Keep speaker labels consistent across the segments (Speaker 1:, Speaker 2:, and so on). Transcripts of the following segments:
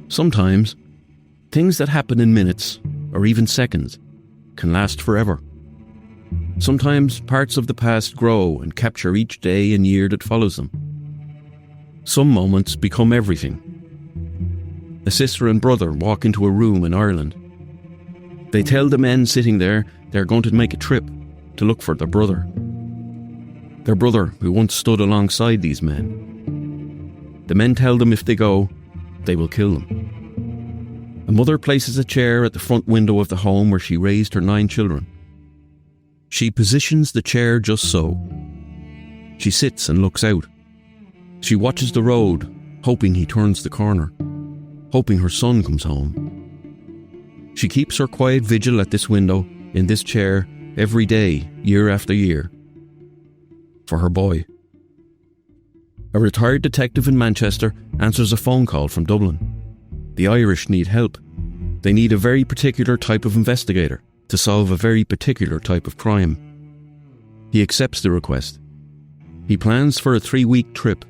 Speaker 1: Sometimes, things that happen in minutes, or even seconds, can last forever. Sometimes parts of the past grow and capture each day and year that follows them. Some moments become everything. A sister and brother walk into a room in Ireland. They tell the men sitting there they're going to make a trip to look for their brother. Their brother who once stood alongside these men. The men tell them if they go, they will kill them. A mother places a chair at the front window of the home where she raised her 9 children. She positions the chair just so. She sits and looks out. She watches the road, hoping he turns the corner, hoping her son comes home. She keeps her quiet vigil at this window, in this chair, every day, year after year. For her boy. A retired detective in Manchester answers a phone call from Dublin. The Irish need help. They need a very particular type of investigator to solve a very particular type of crime. He accepts the request. He plans for a 3-week trip.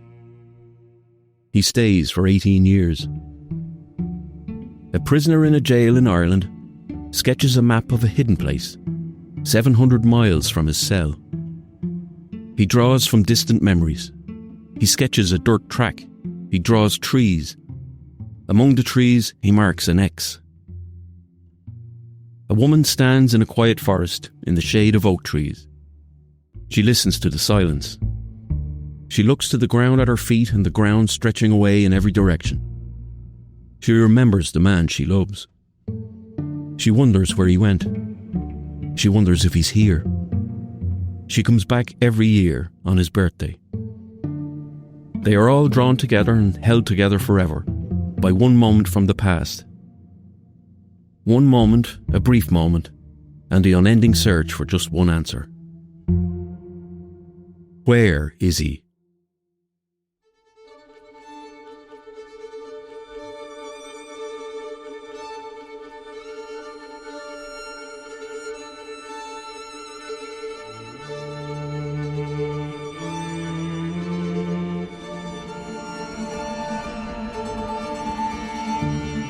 Speaker 1: He stays for 18 years. A prisoner in a jail in Ireland sketches a map of a hidden place, 700 miles from his cell. He draws from distant memories. He sketches a dirt track. He draws trees. Among the trees, he marks an X. A woman stands in a quiet forest in the shade of oak trees. She listens to the silence. She looks to the ground at her feet and the ground stretching away in every direction. She remembers the man she loves. She wonders where he went. She wonders if he's here. She comes back every year on his birthday. They are all drawn together and held together forever by one moment from the past. One moment, a brief moment, and the unending search for just one answer. Where is he?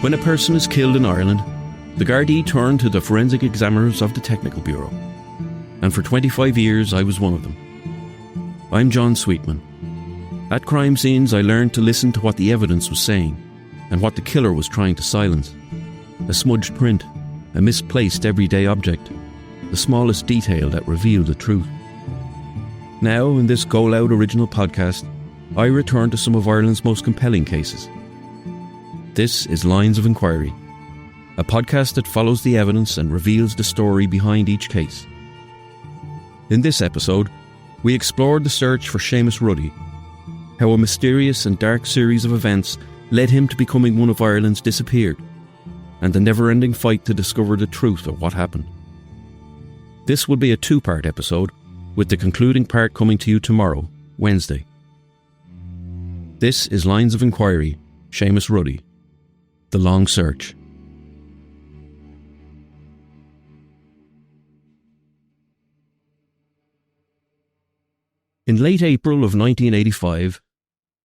Speaker 1: When a person is killed in Ireland, the Gardaí turn to the forensic examiners of the Technical Bureau. And for 25 years I was one of them. I'm John Sweetman. At crime scenes I learned to listen to what the evidence was saying and what the killer was trying to silence. A smudged print, a misplaced everyday object, the smallest detail that revealed the truth. Now, in this GoLoud original podcast, I return to some of Ireland's most compelling cases. This is Lines of Inquiry, a podcast that follows the evidence and reveals the story behind each case. In this episode, we explored the search for Seamus Ruddy, how a mysterious and dark series of events led him to becoming one of Ireland's disappeared, and the never-ending fight to discover the truth of what happened. This will be a 2-part episode, with the concluding part coming to you tomorrow, Wednesday. This is Lines of Inquiry, Seamus Ruddy. The Long Search. In late April of 1985,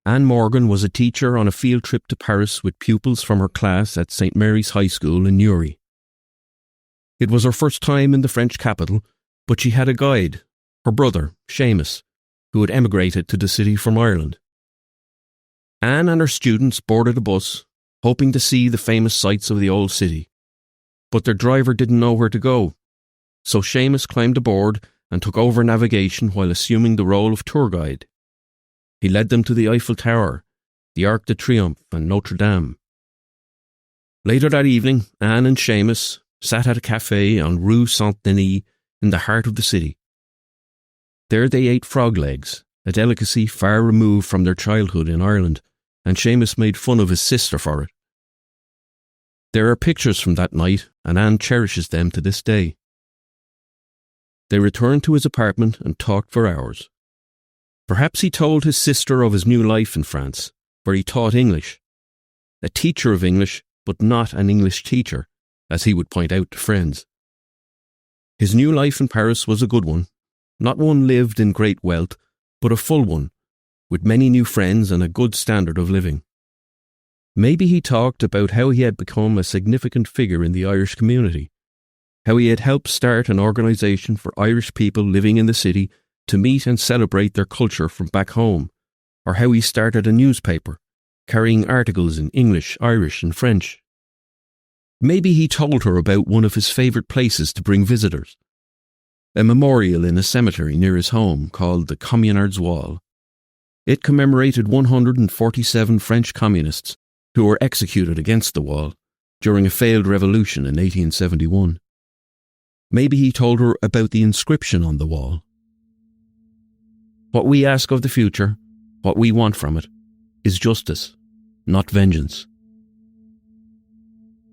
Speaker 1: Anne Morgan was a teacher on a field trip to Paris with pupils from her class at St. Mary's High School in Newry. It was her first time in the French capital, but she had a guide, her brother, Seamus, who had emigrated to the city from Ireland. Anne and her students boarded a bus, hoping to see the famous sights of the old city. But their driver didn't know where to go, so Seamus climbed aboard and took over navigation while assuming the role of tour guide. He led them to the Eiffel Tower, the Arc de Triomphe and Notre Dame. Later that evening, Anne and Seamus sat at a cafe on Rue Saint-Denis in the heart of the city. There they ate frog legs, a delicacy far removed from their childhood in Ireland, and Seamus made fun of his sister for it. There are pictures from that night, and Anne cherishes them to this day. They returned to his apartment and talked for hours. Perhaps he told his sister of his new life in France, where he taught English. A teacher of English, but not an English teacher, as he would point out to friends. His new life in Paris was a good one, not one lived in great wealth, but a full one, with many new friends and a good standard of living. Maybe he talked about how he had become a significant figure in the Irish community, how he had helped start an organisation for Irish people living in the city to meet and celebrate their culture from back home, or how he started a newspaper, carrying articles in English, Irish and French. Maybe he told her about one of his favourite places to bring visitors, a memorial in a cemetery near his home called the Communards' Wall. It commemorated 147 French communists who were executed against the wall during a failed revolution in 1871. Maybe he told her about the inscription on the wall. What we ask of the future, what we want from it, is justice, not vengeance.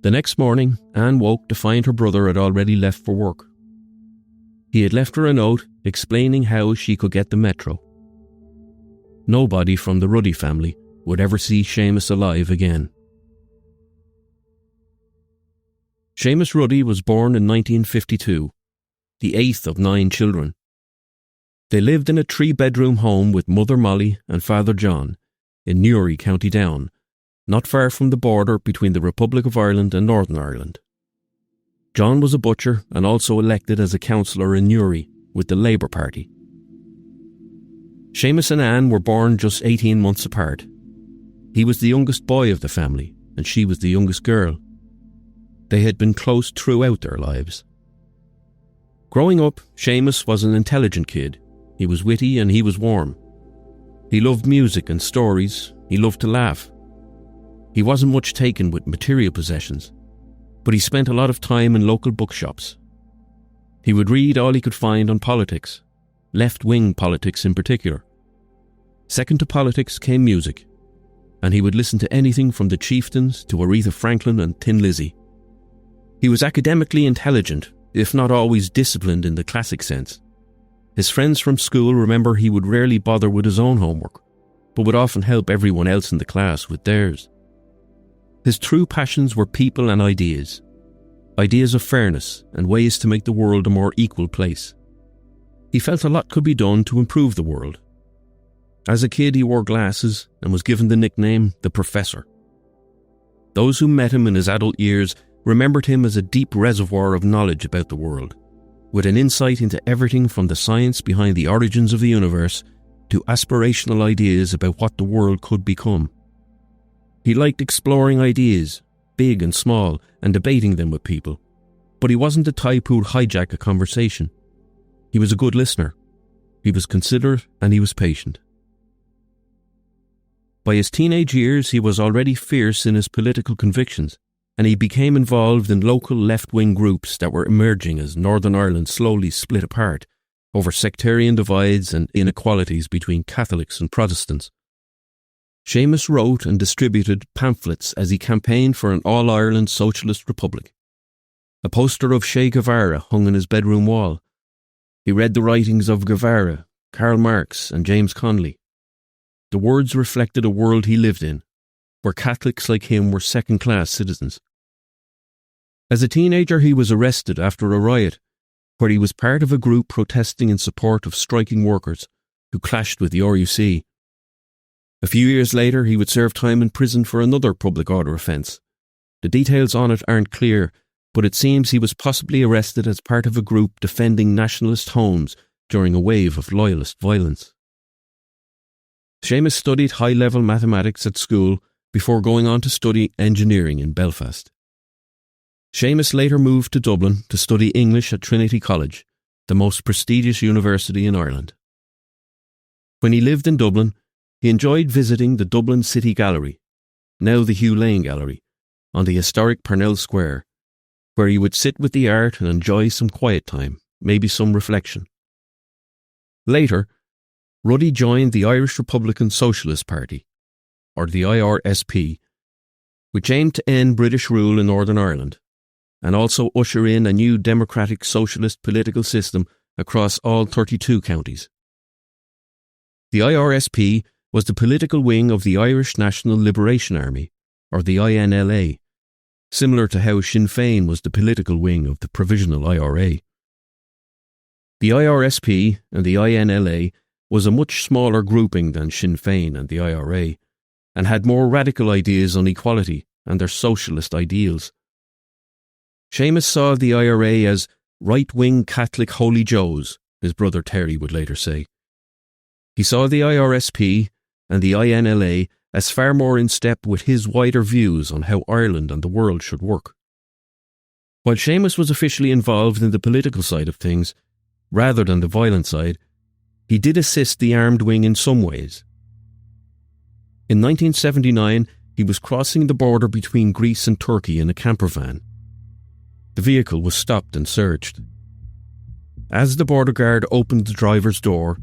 Speaker 1: The next morning, Anne woke to find her brother had already left for work. He had left her a note explaining how she could get the metro. Nobody from the Ruddy family would ever see Seamus alive again. Seamus Ruddy was born in 1952, the 8th of 9 children. They lived in a 3-bedroom home with Mother Molly and Father John in Newry, County Down, not far from the border between the Republic of Ireland and Northern Ireland. John was a butcher and also elected as a councillor in Newry with the Labour Party. Seamus and Anne were born just 18 months apart. He was the youngest boy of the family and she was the youngest girl. They had been close throughout their lives. Growing up, Seamus was an intelligent kid. He was witty and he was warm. He loved music and stories. He loved to laugh. He wasn't much taken with material possessions, but he spent a lot of time in local bookshops. He would read all he could find on politics, left-wing politics in particular. Second to politics came music, and he would listen to anything from the Chieftains to Aretha Franklin and Thin Lizzy. He was academically intelligent, if not always disciplined in the classic sense. His friends from school remember he would rarely bother with his own homework, but would often help everyone else in the class with theirs. His true passions were people and ideas of fairness and ways to make the world a more equal place. He felt a lot could be done to improve the world. As a kid, he wore glasses and was given the nickname the Professor. Those who met him in his adult years remembered him as a deep reservoir of knowledge about the world, with an insight into everything from the science behind the origins of the universe to aspirational ideas about what the world could become. He liked exploring ideas, big and small, and debating them with people, but he wasn't the type who would hijack a conversation. He was a good listener. He was considerate and he was patient. By his teenage years, he was already fierce in his political convictions, and he became involved in local left-wing groups that were emerging as Northern Ireland slowly split apart over sectarian divides and inequalities between Catholics and Protestants. Seamus wrote and distributed pamphlets as he campaigned for an all-Ireland socialist republic. A poster of Che Guevara hung on his bedroom wall. He read the writings of Guevara, Karl Marx and James Connolly. The words reflected a world he lived in, where Catholics like him were second-class citizens. As a teenager, he was arrested after a riot, where he was part of a group protesting in support of striking workers who clashed with the RUC. A few years later, he would serve time in prison for another public order offence. The details on it aren't clear, but it seems he was possibly arrested as part of a group defending nationalist homes during a wave of loyalist violence. Seamus studied high-level mathematics at school before going on to study engineering in Belfast. Seamus later moved to Dublin to study English at Trinity College, the most prestigious university in Ireland. When he lived in Dublin, he enjoyed visiting the Dublin City Gallery, now the Hugh Lane Gallery, on the historic Parnell Square, where he would sit with the art and enjoy some quiet time, maybe some reflection. Later, Ruddy joined the Irish Republican Socialist Party, or the IRSP, which aimed to end British rule in Northern Ireland, and also usher in a new democratic socialist political system across all 32 counties. The IRSP was the political wing of the Irish National Liberation Army, or the INLA, similar to how Sinn Féin was the political wing of the Provisional IRA. The IRSP and the INLA was a much smaller grouping than Sinn Féin and the IRA, and had more radical ideas on equality and their socialist ideals. Seamus saw the IRA as right-wing Catholic Holy Joes, his brother Terry would later say. He saw the IRSP and the INLA as far more in step with his wider views on how Ireland and the world should work. While Seamus was officially involved in the political side of things, rather than the violent side, he did assist the armed wing in some ways. In 1979, he was crossing the border between Greece and Turkey in a camper van. The vehicle was stopped and searched. As the border guard opened the driver's door,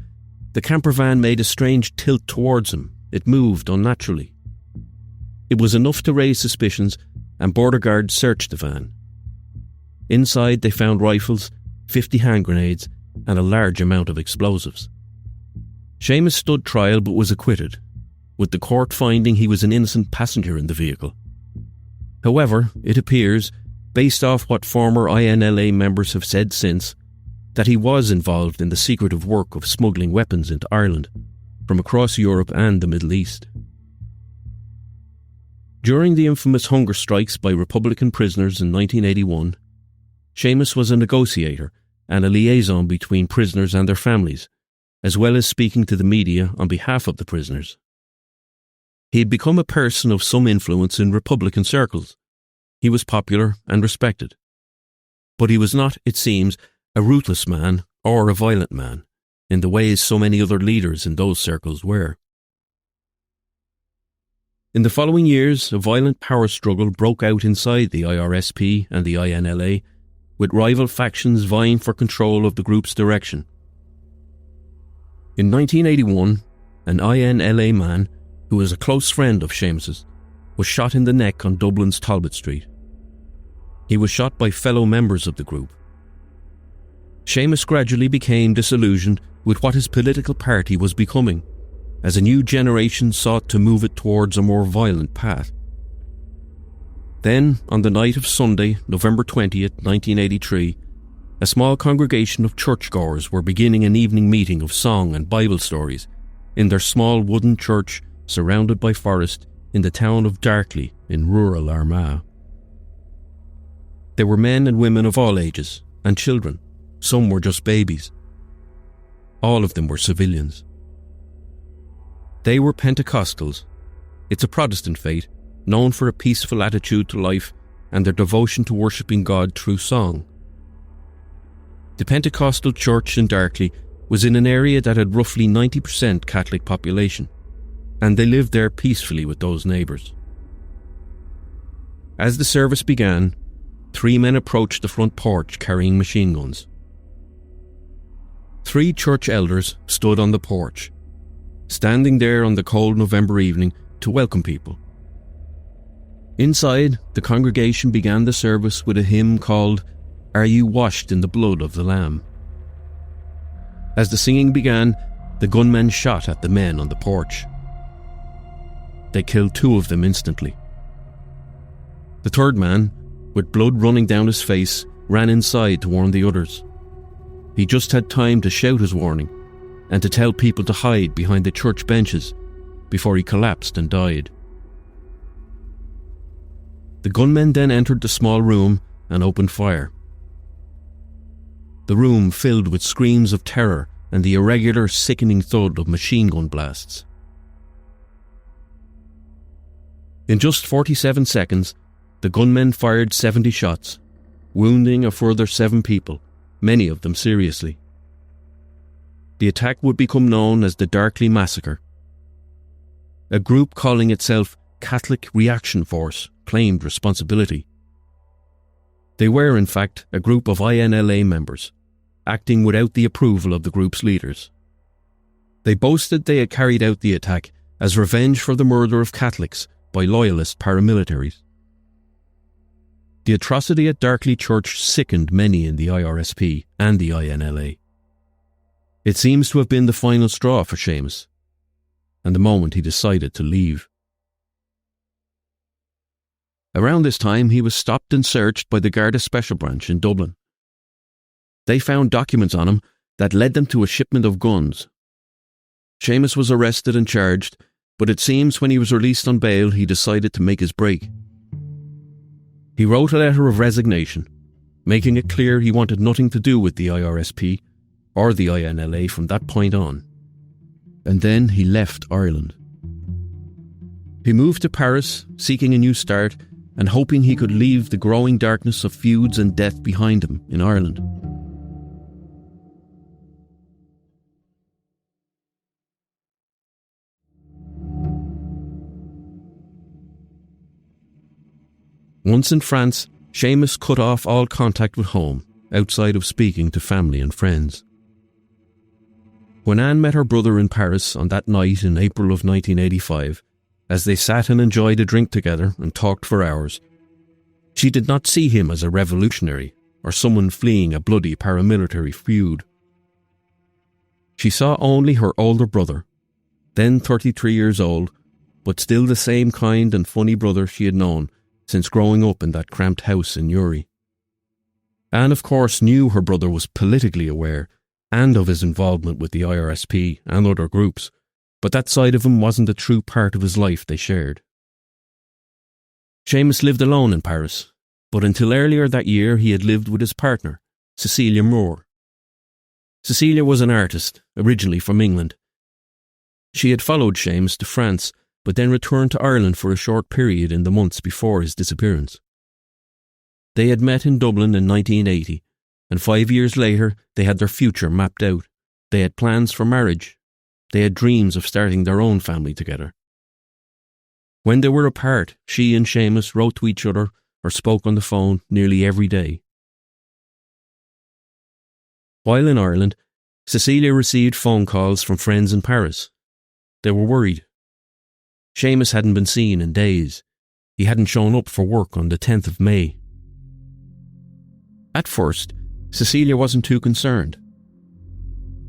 Speaker 1: the camper van made a strange tilt towards him. It moved unnaturally. It was enough to raise suspicions, and border guards searched the van. Inside they found rifles, 50 hand grenades, and a large amount of explosives. Seamus stood trial but was acquitted, with the court finding he was an innocent passenger in the vehicle. However, it appears, based off what former INLA members have said since, that he was involved in the secretive work of smuggling weapons into Ireland, from across Europe and the Middle East. During the infamous hunger strikes by Republican prisoners in 1981, Seamus was a negotiator and a liaison between prisoners and their families, as well as speaking to the media on behalf of the prisoners. He had become a person of some influence in Republican circles. He was popular and respected. But he was not, it seems, a ruthless man or a violent man, in the ways so many other leaders in those circles were. In the following years, a violent power struggle broke out inside the IRSP and the INLA, with rival factions vying for control of the group's direction. In 1981, an INLA man, who was a close friend of Seamus's, was shot in the neck on Dublin's Talbot Street. He was shot by fellow members of the group. Seamus gradually became disillusioned with what his political party was becoming, as a new generation sought to move it towards a more violent path. Then, on the night of Sunday, November 20th, 1983, a small congregation of churchgoers were beginning an evening meeting of song and Bible stories in their small wooden church surrounded by forest in the town of Darkley in rural Armagh. There were men and women of all ages, and children. Some were just babies. All of them were civilians. They were Pentecostals. It's a Protestant faith, known for a peaceful attitude to life and their devotion to worshipping God through song. The Pentecostal church in Darkley was in an area that had roughly 90% Catholic population, and they lived there peacefully with those neighbours. As the service began, 3 men approached the front porch carrying machine guns. 3 church elders stood on the porch, standing there on the cold November evening to welcome people. Inside, the congregation began the service with a hymn called "Are You Washed in the Blood of the Lamb?" As the singing began, the gunmen shot at the men on the porch. They killed 2 of them instantly. The third man, with blood running down his face, ran inside to warn the others. He just had time to shout his warning and to tell people to hide behind the church benches before he collapsed and died. The gunmen then entered the small room and opened fire. The room filled with screams of terror and the irregular, sickening thud of machine gun blasts. In just 47 seconds, the gunmen fired 70 shots, wounding a further 7 people, many of them seriously. The attack would become known as the Darkley Massacre. A group calling itself Catholic Reaction Force claimed responsibility. They were, in fact, a group of INLA members, acting without the approval of the group's leaders. They boasted they had carried out the attack as revenge for the murder of Catholics by loyalist paramilitaries. The atrocity at Darkley Church sickened many in the IRSP and the INLA. It seems to have been the final straw for Seamus, and the moment he decided to leave. Around this time, he was stopped and searched by the Garda Special Branch in Dublin. They found documents on him that led them to a shipment of guns. Seamus was arrested and charged, but it seems when he was released on bail he decided to make his break. He wrote a letter of resignation, making it clear he wanted nothing to do with the IRSP or the INLA from that point on. And then he left Ireland. He moved to Paris, seeking a new start and hoping he could leave the growing darkness of feuds and death behind him in Ireland. Once in France, Seamus cut off all contact with home, outside of speaking to family and friends. When Anne met her brother in Paris on that night in April of 1985, as they sat and enjoyed a drink together and talked for hours, she did not see him as a revolutionary or someone fleeing a bloody paramilitary feud. She saw only her older brother, then 33 years old, but still the same kind and funny brother she had known since growing up in that cramped house in Uri. Anne, of course, knew her brother was politically aware and of his involvement with the IRSP and other groups, but that side of him wasn't a true part of his life they shared. Seamus lived alone in Paris, but until earlier that year he had lived with his partner, Cecilia Moore. Cecilia was an artist, originally from England. She had followed Seamus to France, but then returned to Ireland for a short period in the months before his disappearance. They had met in Dublin in 1980, and 5 years later they had their future mapped out. They had plans for marriage. They had dreams of starting their own family together. When they were apart, she and Seamus wrote to each other or spoke on the phone nearly every day. While in Ireland, Cecilia received phone calls from friends in Paris. They were worried. Seamus hadn't been seen in days. He hadn't shown up for work on the 10th of May. At first, Cecilia wasn't too concerned.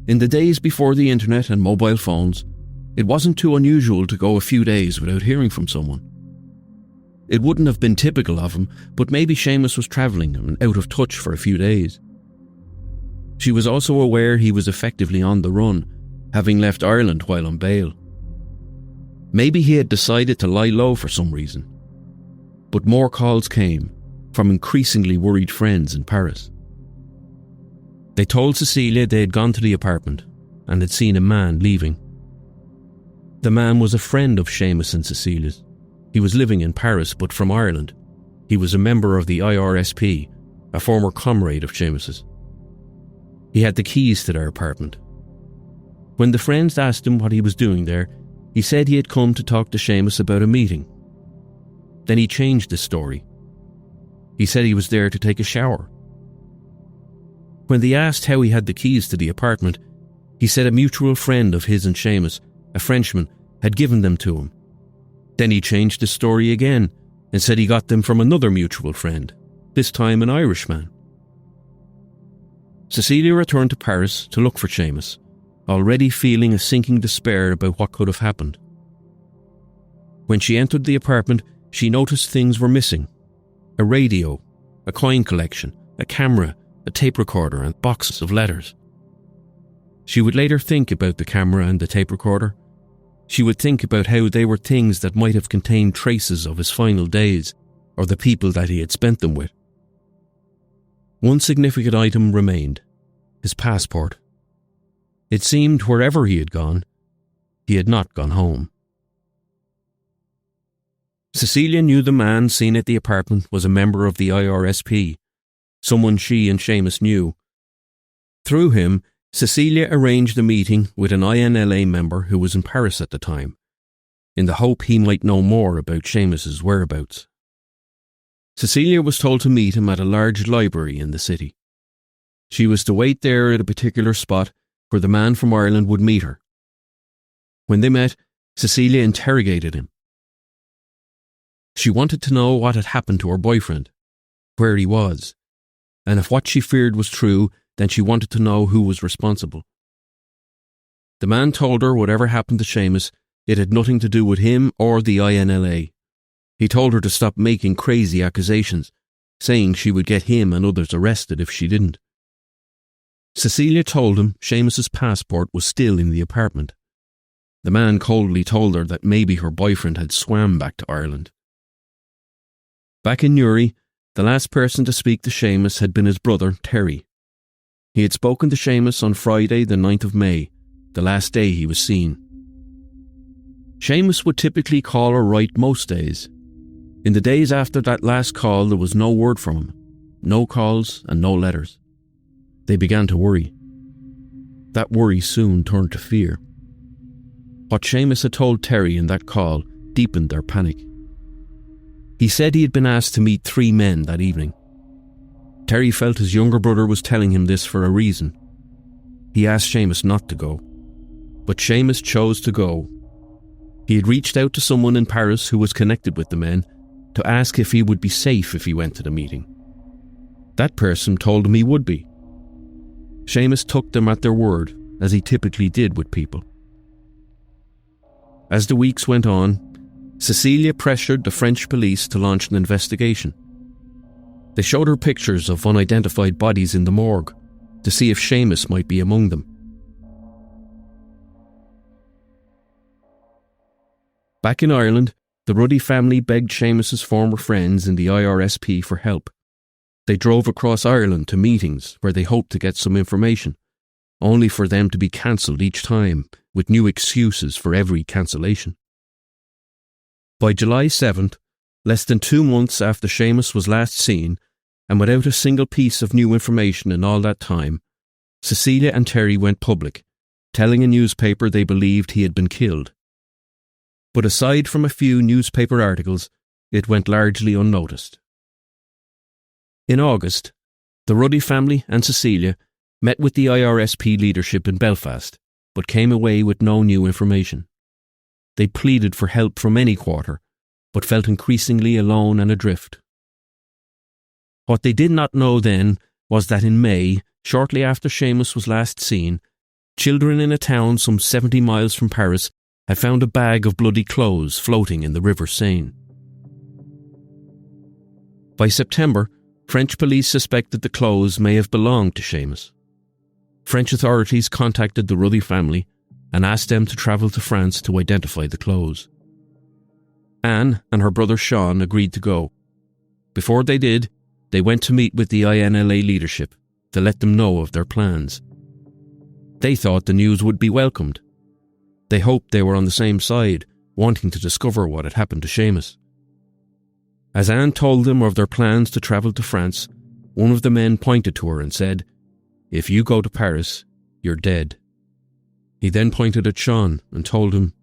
Speaker 1: In the days before the internet and mobile phones, it wasn't too unusual to go a few days without hearing from someone. It wouldn't have been typical of him, but maybe Seamus was travelling and out of touch for a few days. She was also aware he was effectively on the run, having left Ireland while on bail. Maybe he had decided to lie low for some reason. But more calls came from increasingly worried friends in Paris. They told Cecilia they had gone to the apartment and had seen a man leaving. The man was a friend of Seamus and Cecilia's. He was living in Paris but from Ireland. He was a member of the IRSP, a former comrade of Seamus's. He had the keys to their apartment. When the friends asked him what he was doing there, he said he had come to talk to Seamus about a meeting. Then he changed his story. He said he was there to take a shower. When they asked how he had the keys to the apartment, he said a mutual friend of his and Seamus, a Frenchman, had given them to him. Then he changed his story again and said he got them from another mutual friend, this time an Irishman. Cecilia returned to Paris to look for Seamus, already feeling a sinking despair about what could have happened. When she entered the apartment, she noticed things were missing. A radio, a coin collection, a camera, a tape recorder and boxes of letters. She would later think about the camera and the tape recorder. She would think about how they were things that might have contained traces of his final days or the people that he had spent them with. One significant item remained, his passport. It seemed wherever he had gone, he had not gone home. Cecilia knew the man seen at the apartment was a member of the IRSP, someone she and Seamus knew. Through him, Cecilia arranged a meeting with an INLA member who was in Paris at the time, in the hope he might know more about Seamus's whereabouts. Cecilia was told to meet him at a large library in the city. She was to wait there at a particular spot where the man from Ireland would meet her. When they met, Cecilia interrogated him. She wanted to know what had happened to her boyfriend, where he was, and if what she feared was true, then she wanted to know who was responsible. The man told her whatever happened to Seamus, it had nothing to do with him or the INLA. He told her to stop making crazy accusations, saying she would get him and others arrested if she didn't. Cecilia told him Seamus's passport was still in the apartment. The man coldly told her that maybe her boyfriend had swam back to Ireland. Back in Newry, the last person to speak to Seamus had been his brother, Terry. He had spoken to Seamus on Friday, the 9th of May, the last day he was seen. Seamus would typically call or write most days. In the days after that last call, there was no word from him. No calls and no letters. They began to worry. That worry soon turned to fear. What Seamus had told Terry in that call deepened their panic. He said he had been asked to meet 3 men that evening. Terry felt his younger brother was telling him this for a reason. He asked Seamus not to go. But Seamus chose to go. He had reached out to someone in Paris who was connected with the men to ask if he would be safe if he went to the meeting. That person told him he would be. Seamus took them at their word, as he typically did with people. As the weeks went on, Cecilia pressured the French police to launch an investigation. They showed her pictures of unidentified bodies in the morgue to see if Seamus might be among them. Back in Ireland, the Ruddy family begged Seamus's former friends in the IRSP for help. They drove across Ireland to meetings where they hoped to get some information, only for them to be cancelled each time, with new excuses for every cancellation. By July 7th, less than 2 months after Seamus was last seen, and without a single piece of new information in all that time, Cecilia and Terry went public, telling a newspaper they believed he had been killed. But aside from a few newspaper articles, it went largely unnoticed. In August, the Ruddy family and Cecilia met with the IRSP leadership in Belfast, but came away with no new information. They pleaded for help from any quarter, but felt increasingly alone and adrift. What they did not know then was that in May, shortly after Seamus was last seen, children in a town some 70 miles from Paris had found a bag of bloody clothes floating in the River Seine. By September, French police suspected the clothes may have belonged to Seamus. French authorities contacted the Ruddy family and asked them to travel to France to identify the clothes. Anne and her brother Sean agreed to go. Before they did, they went to meet with the INLA leadership to let them know of their plans. They thought the news would be welcomed. They hoped they were on the same side, wanting to discover what had happened to Seamus. As Anne told them of their plans to travel to France, one of the men pointed to her and said, "If you go to Paris, you're dead." He then pointed at Sean and told him,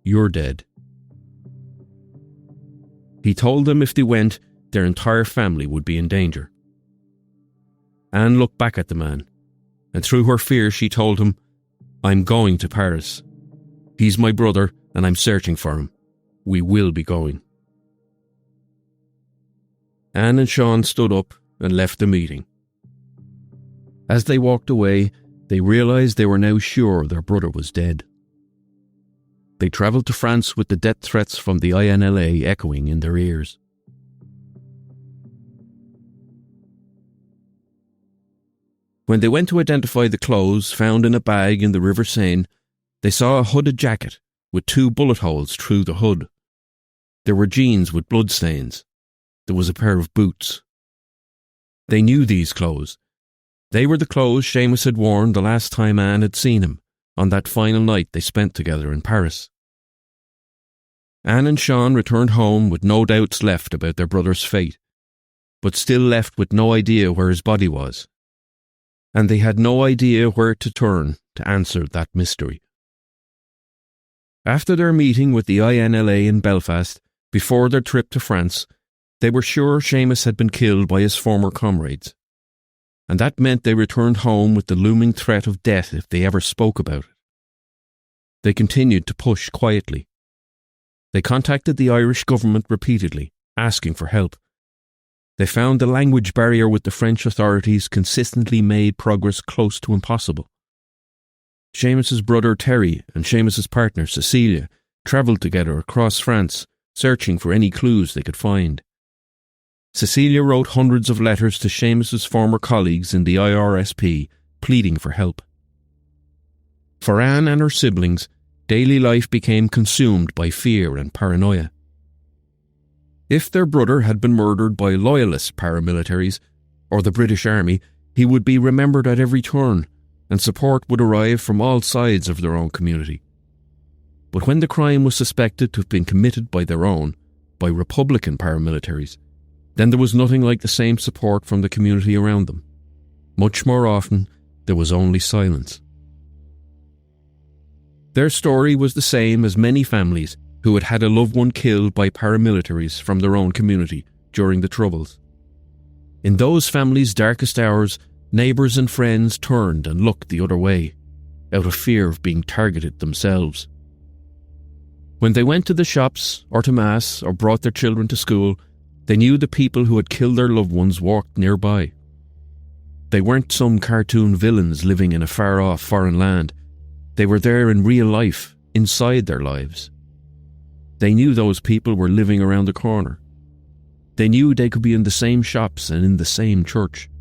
Speaker 1: "You're dead." He told them if they went, their entire family would be in danger. Anne looked back at the man, and through her fear she told him, "I'm going to Paris. He's my brother and I'm searching for him. We will be going." Anne and Sean stood up and left the meeting. As they walked away, they realised they were now sure their brother was dead. They travelled to France with the death threats from the INLA echoing in their ears. When they went to identify the clothes found in a bag in the River Seine, they saw a hooded jacket with 2 bullet holes through the hood. There were jeans with bloodstains. There was a pair of boots. They knew these clothes. They were the clothes Seamus had worn the last time Anne had seen him, on that final night they spent together in Paris. Anne and Sean returned home with no doubts left about their brother's fate, but still left with no idea where his body was. And they had no idea where to turn to answer that mystery. After their meeting with the INLA in Belfast, before their trip to France, they were sure Seamus had been killed by his former comrades. And that meant they returned home with the looming threat of death if they ever spoke about it. They continued to push quietly. They contacted the Irish government repeatedly, asking for help. They found the language barrier with the French authorities consistently made progress close to impossible. Seamus's brother Terry and Seamus's partner Cecilia travelled together across France, searching for any clues they could find. Cecilia wrote hundreds of letters to Seamus's former colleagues in the IRSP, pleading for help. For Anne and her siblings, Daily life became consumed by fear and paranoia. If their brother had been murdered by loyalist paramilitaries or the British Army, he would be remembered at every turn, and support would arrive from all sides of their own community. But when the crime was suspected to have been committed by Republican paramilitaries, then there was nothing like the same support from the community around them. Much more often, there was only silence. Their story was the same as many families who had had a loved one killed by paramilitaries from their own community during the Troubles. In those families' darkest hours, neighbours and friends turned and looked the other way, out of fear of being targeted themselves. When they went to the shops or to mass or brought their children to school, they knew the people who had killed their loved ones walked nearby. They weren't some cartoon villains living in a far-off foreign land. They were there in real life, inside their lives. They knew those people were living around the corner. They knew they could be in the same shops and in the same church.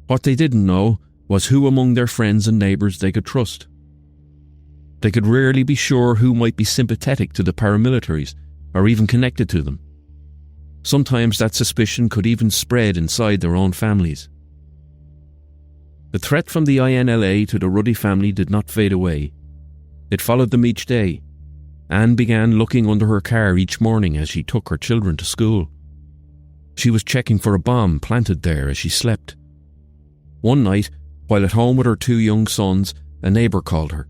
Speaker 1: What they didn't know was who among their friends and neighbours they could trust. They could rarely be sure who might be sympathetic to the paramilitaries or even connected to them. Sometimes that suspicion could even spread inside their own families. The threat from the INLA to the Ruddy family did not fade away. It followed them each day. Anne began looking under her car each morning as she took her children to school. She was checking for a bomb planted there as she slept. One night, while at home with her 2 young sons, a neighbour called her.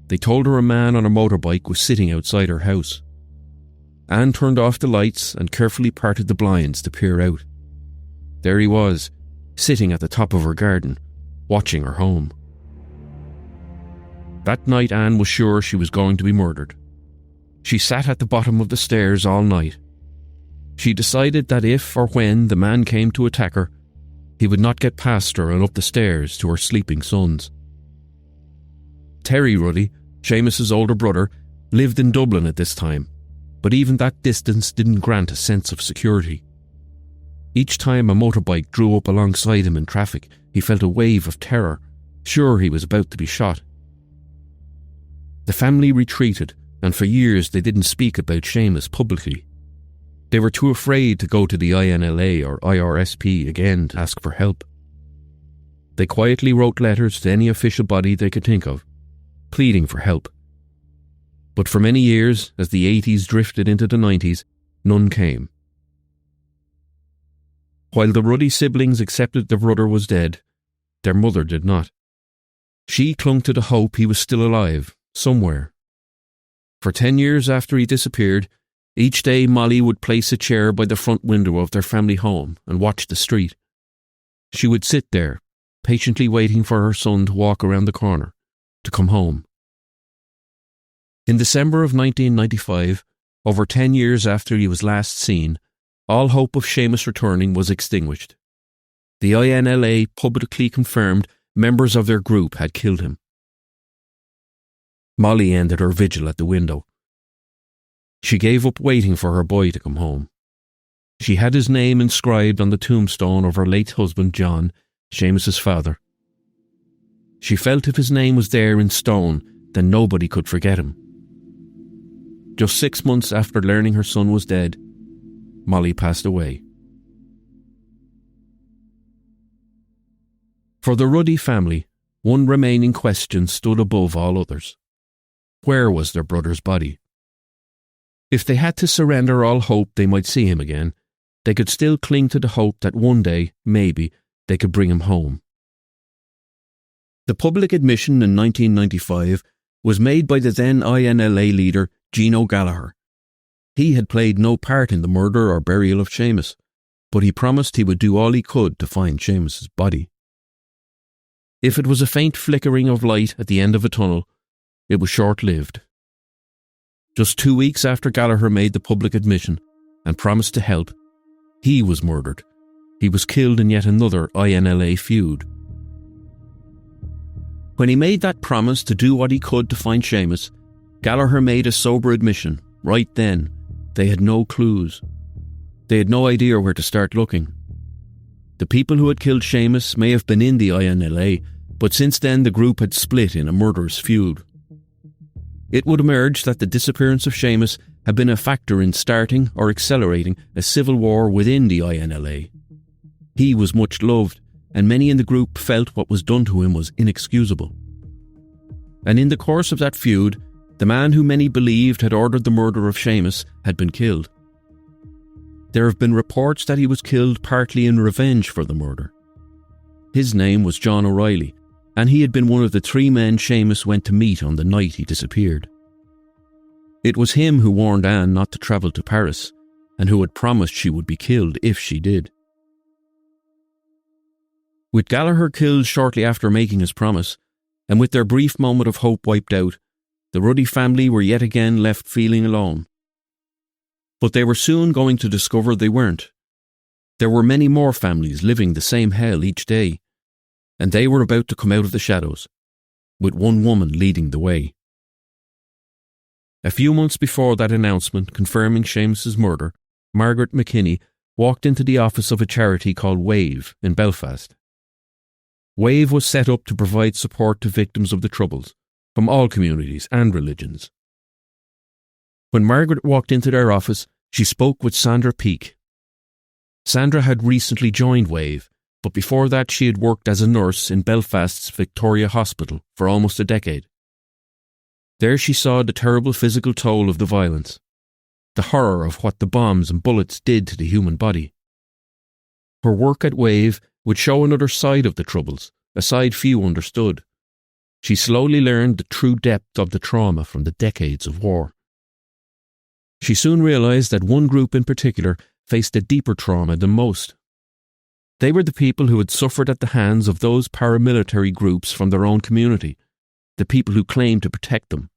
Speaker 1: They told her a man on a motorbike was sitting outside her house. Anne turned off the lights and carefully parted the blinds to peer out. There he was, sitting at the top of her garden, watching her home. That night Anne was sure she was going to be murdered. She sat at the bottom of the stairs all night. She decided that if or when the man came to attack her, he would not get past her and up the stairs to her sleeping sons. Terry Ruddy, Seamus's older brother, lived in Dublin at this time, but even that distance didn't grant a sense of security. Each time a motorbike drew up alongside him in traffic, he felt a wave of terror, sure he was about to be shot. The family retreated, and for years they didn't speak about Seamus publicly. They were too afraid to go to the INLA or IRSP again to ask for help. They quietly wrote letters to any official body they could think of, pleading for help. But for many years, as the 80s drifted into the 90s, none came. While the Ruddy siblings accepted their brother was dead, their mother did not. She clung to the hope he was still alive, somewhere. For 10 years after he disappeared, each day Molly would place a chair by the front window of their family home and watch the street. She would sit there, patiently waiting for her son to walk around the corner, to come home. In December of 1995, over 10 years after he was last seen, all hope of Seamus returning was extinguished. The INLA publicly confirmed members of their group had killed him. Molly ended her vigil at the window. She gave up waiting for her boy to come home. She had his name inscribed on the tombstone of her late husband John, Seamus's father. She felt if his name was there in stone, then nobody could forget him. Just 6 months after learning her son was dead, Molly passed away. For the Ruddy family, one remaining question stood above all others. Where was their brother's body? If they had to surrender all hope they might see him again, they could still cling to the hope that one day, maybe, they could bring him home. The public admission in 1995 was made by the then INLA leader Gino Gallagher. He had played no part in the murder or burial of Seamus, but he promised he would do all he could to find Seamus's body. If it was a faint flickering of light at the end of a tunnel, it was short-lived. Just 2 weeks after Gallagher made the public admission and promised to help, he was murdered. He was killed in yet another INLA feud. When he made that promise to do what he could to find Seamus, Gallagher made a sober admission. Right then, they had no clues. They had no idea where to start looking. The people who had killed Seamus may have been in the INLA, but since then the group had split in a murderous feud. It would emerge that the disappearance of Seamus had been a factor in starting or accelerating a civil war within the INLA. He was much loved, and many in the group felt what was done to him was inexcusable. And in the course of that feud, the man who many believed had ordered the murder of Seamus had been killed. There have been reports that he was killed partly in revenge for the murder. His name was John O'Reilly, and he had been one of the 3 men Seamus went to meet on the night he disappeared. It was him who warned Anne not to travel to Paris, and who had promised she would be killed if she did. With Gallagher killed shortly after making his promise, and with their brief moment of hope wiped out, the Ruddy family were yet again left feeling alone. But they were soon going to discover they weren't. There were many more families living the same hell each day, and they were about to come out of the shadows, with one woman leading the way. A few months before that announcement confirming Seamus's murder, Margaret McKinney walked into the office of a charity called WAVE in Belfast. WAVE was set up to provide support to victims of the Troubles, from all communities and religions. When Margaret walked into their office, she spoke with Sandra Peake. Sandra had recently joined WAVE, but before that she had worked as a nurse in Belfast's Victoria Hospital for almost a decade. There she saw the terrible physical toll of the violence, the horror of what the bombs and bullets did to the human body. Her work at WAVE would show another side of the Troubles, a side few understood. She slowly learned the true depth of the trauma from the decades of war. She soon realised that one group in particular faced a deeper trauma than most. They were the people who had suffered at the hands of those paramilitary groups from their own community, the people who claimed to protect them.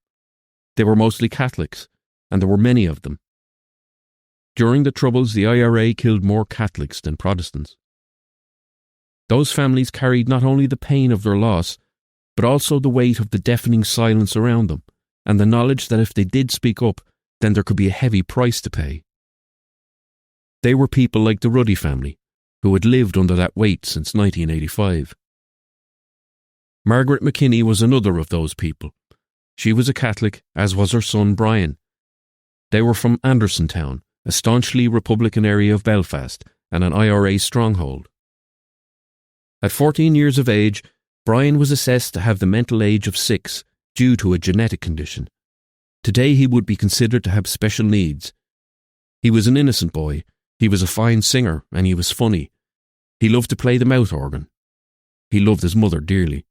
Speaker 1: They were mostly Catholics, and there were many of them. During the Troubles, the IRA killed more Catholics than Protestants. Those families carried not only the pain of their loss, but also the weight of the deafening silence around them, and the knowledge that if they did speak up, then there could be a heavy price to pay. They were people like the Ruddy family, who had lived under that weight since 1985. Margaret McKinney was another of those people. She was a Catholic, as was her son Brian. They were from Andersontown, a staunchly Republican area of Belfast, and an IRA stronghold. At 14 years of age, Brian was assessed to have the mental age of 6 due to a genetic condition. Today he would be considered to have special needs. He was an innocent boy. He was a fine singer, and he was funny. He loved to play the mouth organ. He loved his mother dearly.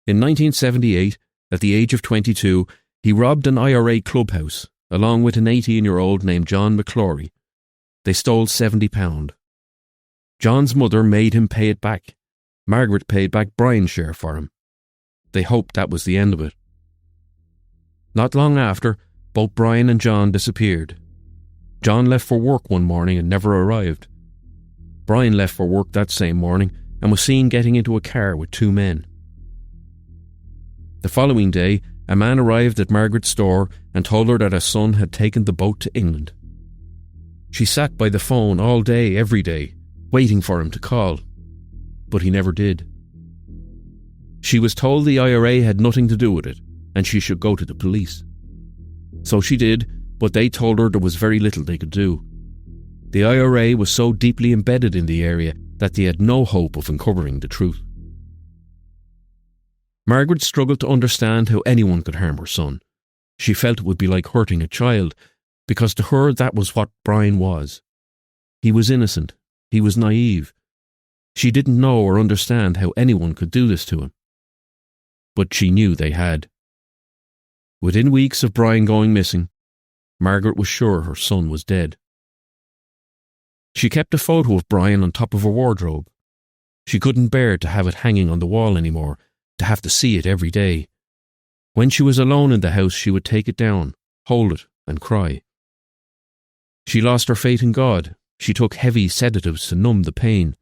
Speaker 1: In 1978, at the age of 22, he robbed an IRA clubhouse, along with an 18-year-old named John McClory. They stole £70. John's mother made him pay it back. Margaret paid back Brian's share for him. They hoped that was the end of it. Not long after, both Brian and John disappeared. John left for work one morning and never arrived. Brian left for work that same morning and was seen getting into a car with 2 men. The following day, a man arrived at Margaret's store and told her that her son had taken the boat to England. She sat by the phone all day, every day, waiting for him to call, but he never did. She was told the IRA had nothing to do with it, and she should go to the police. So she did, but they told her there was very little they could do. The IRA was so deeply embedded in the area that they had no hope of uncovering the truth. Margaret struggled to understand how anyone could harm her son. She felt it would be like hurting a child, because to her that was what Brian was. He was innocent. He was naive. She didn't know or understand how anyone could do this to him. But she knew they had. Within weeks of Brian going missing, Margaret was sure her son was dead. She kept a photo of Brian on top of her wardrobe. She couldn't bear to have it hanging on the wall anymore, to have to see it every day. When she was alone in the house, she would take it down, hold it, and cry. She lost her faith in God. She took heavy sedatives to numb the pain.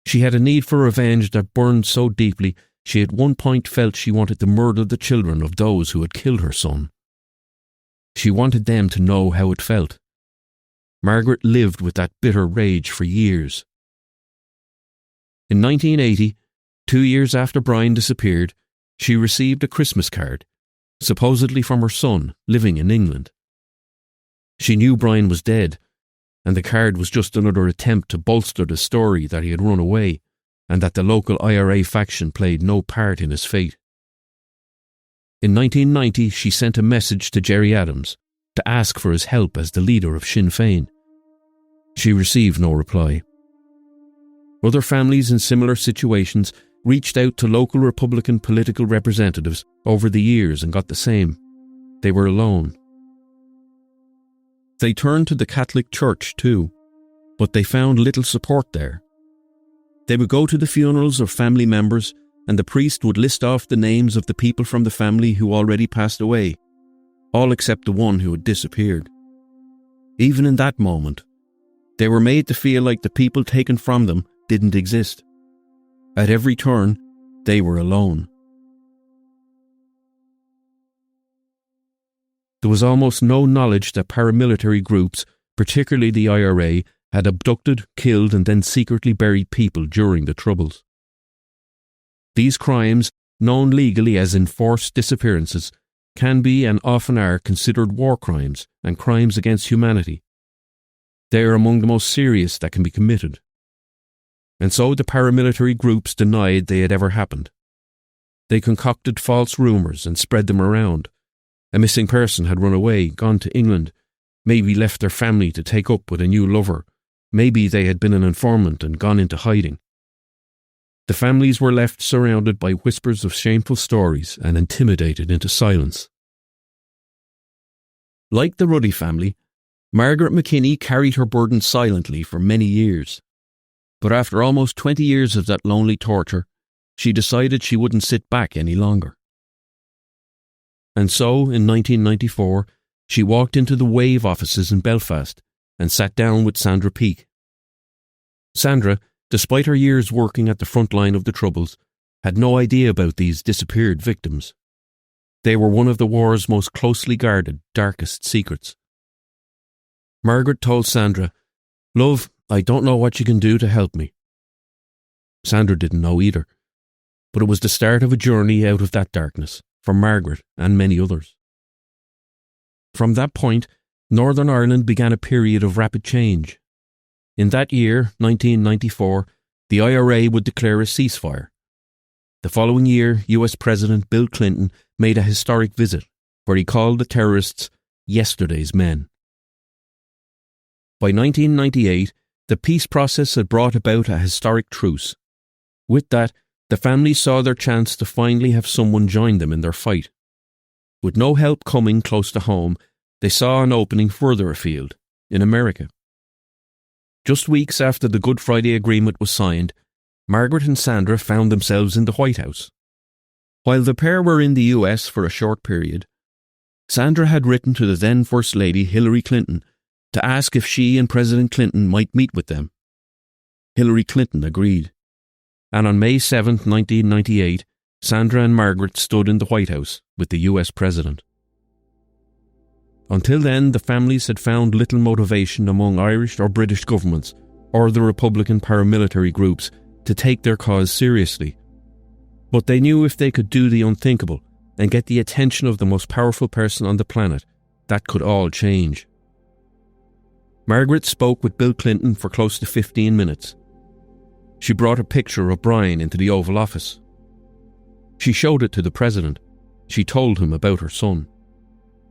Speaker 1: She had a need for revenge that burned so deeply she at one point felt she wanted to murder the children of those who had killed her son. She wanted them to know how it felt. Margaret lived with that bitter rage for years. In 1980, 2 years after Brian disappeared, she received a Christmas card, supposedly from her son living in England. She knew Brian was dead, and the card was just another attempt to bolster the story that he had run away and that the local IRA faction played no part in his fate. In 1990, she sent a message to Gerry Adams to ask for his help as the leader of Sinn Féin. She received no reply. Other families in similar situations reached out to local Republican political representatives over the years and got the same. They were alone. They turned to the Catholic Church too, but they found little support there. They would go to the funerals of family members, and the priest would list off the names of the people from the family who already passed away, all except the one who had disappeared. Even in that moment, they were made to feel like the people taken from them didn't exist. At every turn, they were alone. There was almost no knowledge that paramilitary groups, particularly the IRA, had abducted, killed and then secretly buried people during the Troubles. These crimes, known legally as enforced disappearances, can be and often are considered war crimes and crimes against humanity. They are among the most serious that can be committed. And so the paramilitary groups denied they had ever happened. They concocted false rumours and spread them around. A missing person had run away, gone to England, maybe left their family to take up with a new lover, maybe they had been an informant and gone into hiding. The families were left surrounded by whispers of shameful stories and intimidated into silence. Like the Ruddy family, Margaret McKinney carried her burden silently for many years. But after almost 20 years of that lonely torture, she decided she wouldn't sit back any longer. And so, in 1994, she walked into the Wave offices in Belfast and sat down with Sandra Peake. Sandra, despite her years working at the front line of the Troubles, had no idea about these disappeared victims. They were one of the war's most closely guarded, darkest secrets. Margaret told Sandra, "Love, I don't know what you can do to help me." Sandra didn't know either, but it was the start of a journey out of that darkness, for Margaret and many others. From that point, Northern Ireland began a period of rapid change. In that year, 1994, the IRA would declare a ceasefire. The following year, US President Bill Clinton made a historic visit, where he called the terrorists yesterday's men. By 1998, the peace process had brought about a historic truce. With that, the families saw their chance to finally have someone join them in their fight. With no help coming close to home, they saw an opening further afield, in America. Just weeks after the Good Friday Agreement was signed, Margaret and Sandra found themselves in the White House. While the pair were in the US for a short period, Sandra had written to the then First Lady Hillary Clinton to ask if she and President Clinton might meet with them. Hillary Clinton agreed. And on May 7, 1998, Sandra and Margaret stood in the White House with the US President. Until then, the families had found little motivation among Irish or British governments or the Republican paramilitary groups to take their cause seriously. But they knew if they could do the unthinkable and get the attention of the most powerful person on the planet, that could all change. Margaret spoke with Bill Clinton for close to 15 minutes. She brought a picture of Brian into the Oval Office. She showed it to the President. She told him about her son.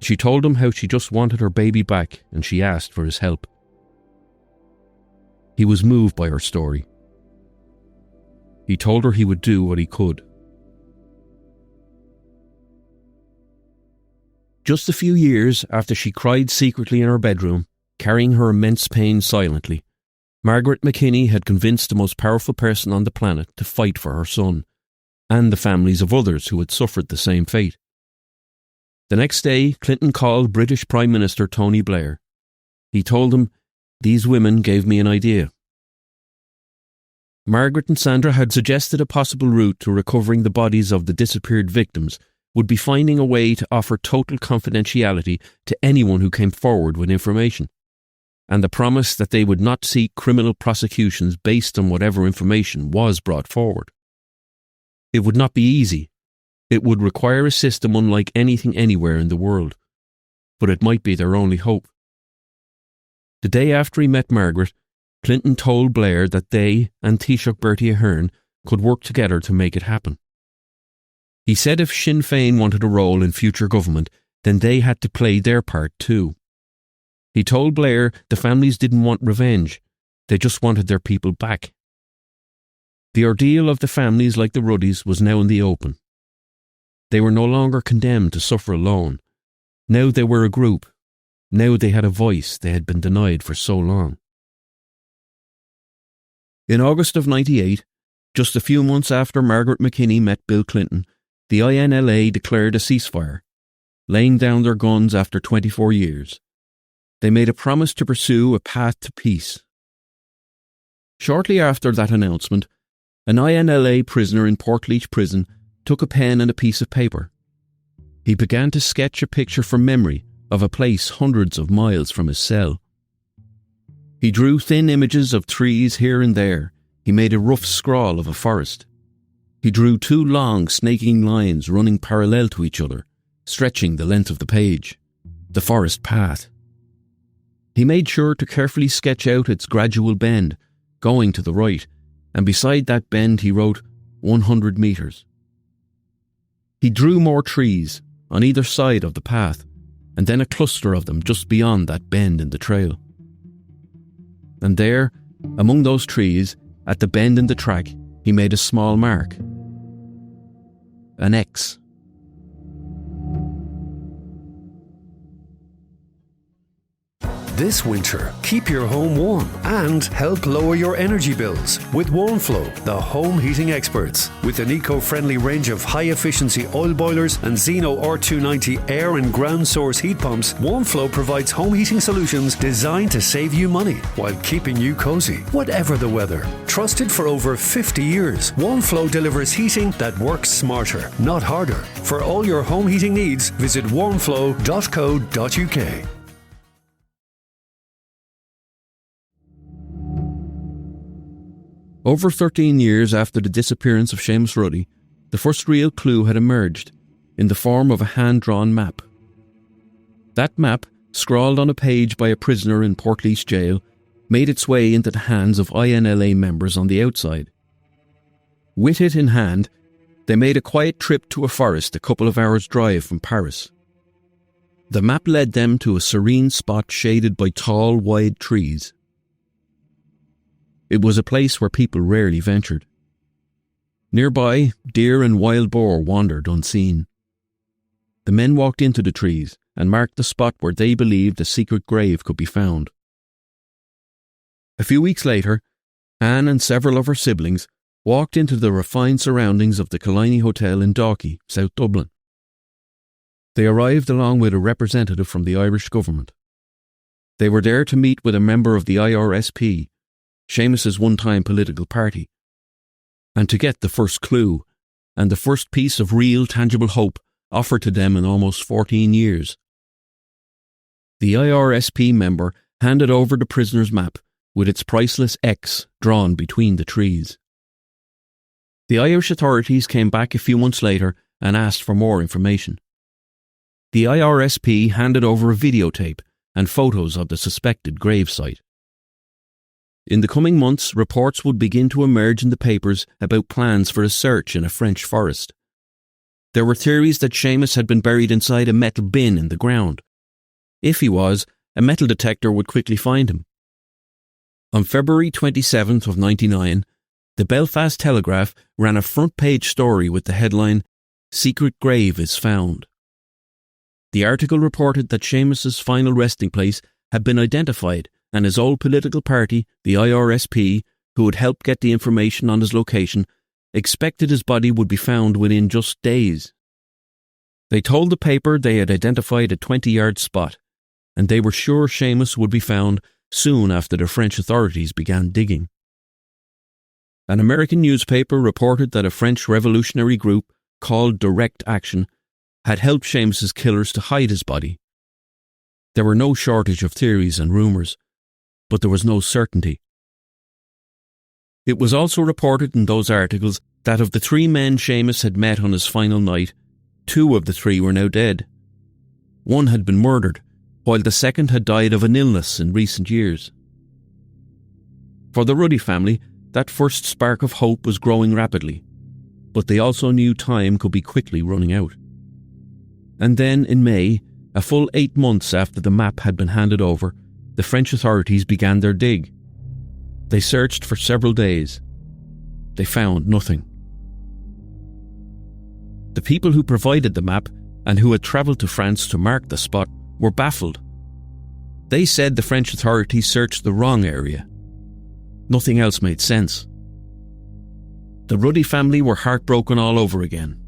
Speaker 1: She told him how she just wanted her baby back and she asked for his help. He was moved by her story. He told her he would do what he could. Just a few years after she cried secretly in her bedroom, carrying her immense pain silently, Margaret McKinney had convinced the most powerful person on the planet to fight for her son, and the families of others who had suffered the same fate. The next day, Clinton called British Prime Minister Tony Blair. He told him, "These women gave me an idea." Margaret and Sandra had suggested a possible route to recovering the bodies of the disappeared victims would be finding a way to offer total confidentiality to anyone who came forward with information, and the promise that they would not seek criminal prosecutions based on whatever information was brought forward. It would not be easy, It would require a system unlike anything anywhere in the world, but it might be their only hope. The day after he met Margaret, Clinton told Blair that they and Taoiseach Bertie Ahern could work together to make it happen. He said if Sinn Féin wanted a role in future government, then they had to play their part too. He told Blair the families didn't want revenge, they just wanted their people back. The ordeal of the families like the Ruddys was now in the open. They were no longer condemned to suffer alone. Now they were a group. Now they had a voice they had been denied for so long. In August of '98, just a few months after Margaret McKinney met Bill Clinton, the INLA declared a ceasefire, laying down their guns after 24 years. They made a promise to pursue a path to peace. Shortly after that announcement, an INLA prisoner in Portlaoise prison took a pen and a piece of paper. He began to sketch a picture from memory of a place hundreds of miles from his cell. He drew thin images of trees here and there. He made a rough scrawl of a forest. He drew two long, snaking lines running parallel to each other, stretching the length of the page. The forest path. He made sure to carefully sketch out its gradual bend, going to the right, and beside that bend he wrote 100 metres. He drew more trees on either side of the path, and then a cluster of them just beyond that bend in the trail. And there, among those trees, at the bend in the track, he made a small mark. An X.
Speaker 2: This winter, keep your home warm and help lower your energy bills with WarmFlow, the home heating experts. With an eco-friendly range of high-efficiency oil boilers and Zeno R290 air and ground source heat pumps, WarmFlow provides home heating solutions designed to save you money while keeping you cozy, whatever the weather. Trusted for over 50 years, WarmFlow delivers heating that works smarter, not harder. For all your home heating needs, visit warmflow.co.uk.
Speaker 1: Over 13 years after the disappearance of Seamus Ruddy, the first real clue had emerged in the form of a hand-drawn map. That map, scrawled on a page by a prisoner in Portlaoise jail, made its way into the hands of INLA members on the outside. With it in hand, they made a quiet trip to a forest a couple of hours' drive from Paris. The map led them to a serene spot shaded by tall, wide trees. It was a place where people rarely ventured. Nearby, deer and wild boar wandered unseen. The men walked into the trees and marked the spot where they believed a secret grave could be found. A few weeks later, Anne and several of her siblings walked into the refined surroundings of the Killiney Hotel in Dalkey, South Dublin. They arrived along with a representative from the Irish government. They were there to meet with a member of the IRSP, Seamus's one-time political party, and to get the first clue and the first piece of real, tangible hope offered to them in almost 14 years. The IRSP member handed over the prisoner's map with its priceless X drawn between the trees. The Irish authorities came back a few months later and asked for more information. The IRSP handed over a videotape and photos of the suspected gravesite. In the coming months, reports would begin to emerge in the papers about plans for a search in a French forest. There were theories that Seamus had been buried inside a metal bin in the ground. If he was, a metal detector would quickly find him. On February 27th of '99, the Belfast Telegraph ran a front-page story with the headline, "Secret Grave is Found." The article reported that Seamus's final resting place had been identified, and his old political party, the IRSP, who had helped get the information on his location, expected his body would be found within just days. They told the paper they had identified a 20-yard spot, and they were sure Seamus would be found soon after the French authorities began digging. An American newspaper reported that a French revolutionary group called Direct Action had helped Seamus's killers to hide his body. There were no shortage of theories and rumours, but there was no certainty. It was also reported in those articles that of the 3 men Seamus had met on his final night, 2 of the 3 were now dead. One had been murdered, while the second had died of an illness in recent years. For the Ruddy family, that first spark of hope was growing rapidly, but they also knew time could be quickly running out. And then, in May, a full 8 months after the map had been handed over, the French authorities began their dig. They searched for several days. They found nothing. The people who provided the map and who had travelled to France to mark the spot were baffled. They said the French authorities searched the wrong area. Nothing else made sense. The Ruddy family were heartbroken all over again.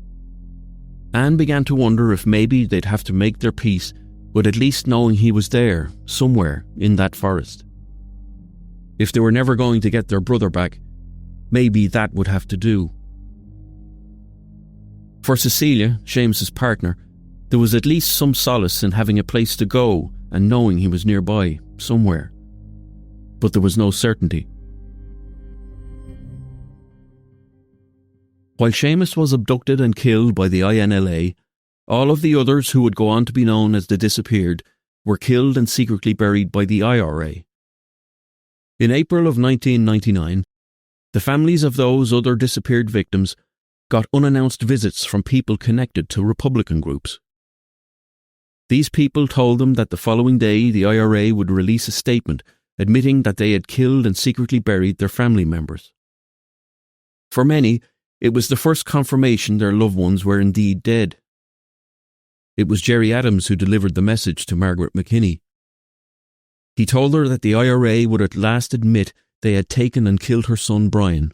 Speaker 1: Anne began to wonder if maybe they'd have to make their peace with at least knowing he was there, somewhere in that forest. If they were never going to get their brother back, maybe that would have to do. For Cecilia, Seamus's partner, there was at least some solace in having a place to go and knowing he was nearby, somewhere. But there was no certainty. While Seamus was abducted and killed by the INLA, all of the others who would go on to be known as the Disappeared were killed and secretly buried by the IRA. In April of 1999, the families of those other disappeared victims got unannounced visits from people connected to Republican groups. These people told them that the following day the IRA would release a statement admitting that they had killed and secretly buried their family members. For many, it was the first confirmation their loved ones were indeed dead. It was Jerry Adams who delivered the message to Margaret McKinney. He told her that the IRA would at last admit they had taken and killed her son Brian.